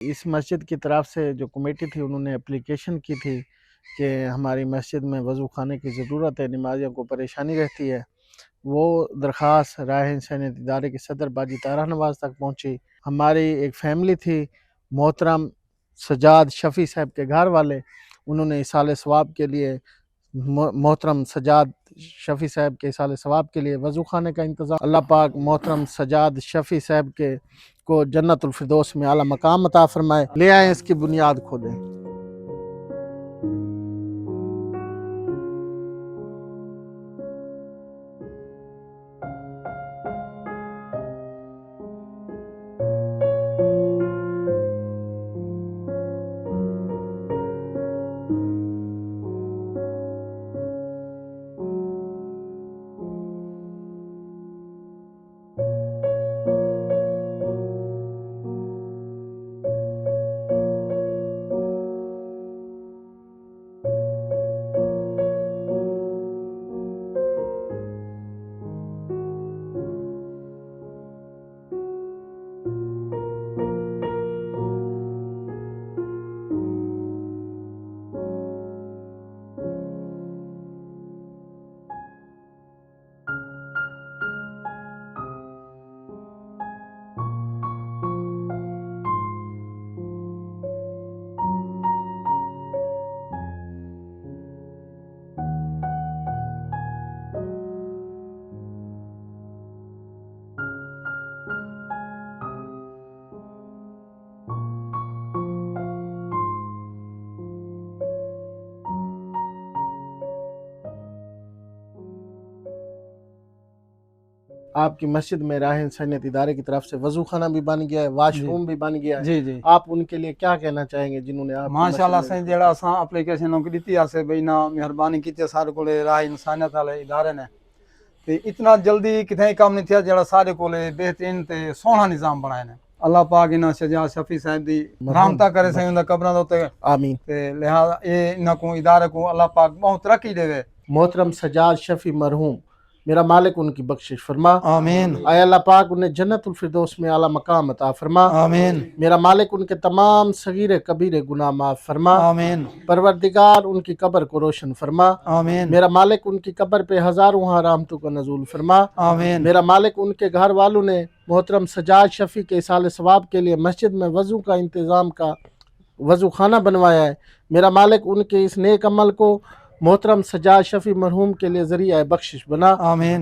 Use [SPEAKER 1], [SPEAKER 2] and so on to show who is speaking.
[SPEAKER 1] इस मस्जिद की तरफ से जो कमेटी थी उन्होंने एप्लीकेशन की थी कि हमारी मस्जिद में वज़ू खाने की ज़रूरत है, नमाजियों को परेशानी रहती है। वो दरख्वास्त राह इंसानियत इदारे के सदर बाजी तारा नवाज़ तक पहुँची। हमारी एक फैमिली थी, मोहतरम सजाद शफ़ी साहब के घर वाले, उन्होंने इसाले सवाब के लिए मोहतरम सजाद शफ़ी साहब के इसाले सवाब के लिए वज़ू खाने का इंतज़ाम। अल्लाह पाक मोहतरम सजाद शफ़ी साहब के को जन्नतुल फिरदौस में आला मकाम अता फरमाए। ले आए इसकी बुनियाद खोदें। आपकी मस्जिद में राह इंसानियत इदारे की तरफ से वज़ू खाना भी बन गया है, वाशरूम भी बन गया है।
[SPEAKER 2] जी जी
[SPEAKER 1] आप उनके लिए क्या कहना चाहेंगे जिन्होंने आप
[SPEAKER 2] माशाअल्लाह से जेड़ा असां एप्लीकेशन दी आसे बई ना मेहरबानी की सारे को राह इंसानियत वाले इदारे ने ते इतना जल्दी किथे काम नहीं थिया जेड़ा सारे को बेहतरीन ते सोहना निज़ाम बनाए ने। अल्लाह पाक इन्हां सजाद शफ़ी साहब दी रहमता करे सही उनदा कब्रां दे उत्ते
[SPEAKER 1] आमीन।
[SPEAKER 2] ते लिहाजा ए इन्हां को इदारे को अल्लाह पाक बहुत तरक्की देवे।
[SPEAKER 1] मोहतरम सजाद शफ़ी मरहूम, मेरा मालिक उनकी बख्शिश फरमा।
[SPEAKER 2] आमीन।
[SPEAKER 1] आय अल्लाह पाक उन्हें जन्नतुल फिरदौस में आला मकाम अता फरमा।
[SPEAKER 2] आमीन।
[SPEAKER 1] मेरा मालिक उनके तमाम सगीरे कबीरे गुनाह माफ फरमा।
[SPEAKER 2] आमीन।
[SPEAKER 1] परवरदिगार उनकी कब्र को रोशन फरमा।
[SPEAKER 2] आमीन।
[SPEAKER 1] मेरा मालिक उनकी कब्र पे हजारों रहमतों का नज़ूल फरमा।
[SPEAKER 2] आमीन।
[SPEAKER 1] मेरा मालिक उनके घर वालों ने मोहतरम सजाद शफ़ी के इसाले सवाब के लिए मस्जिद में वज़ू का इंतज़ाम का वज़ू खाना बनवाया है। मेरा मालिक उनके इस नेक अमल को मोहतरम सजाद शफ़ी मरहूम के लिए ज़रिया बख्शिश बना।
[SPEAKER 2] आमीन।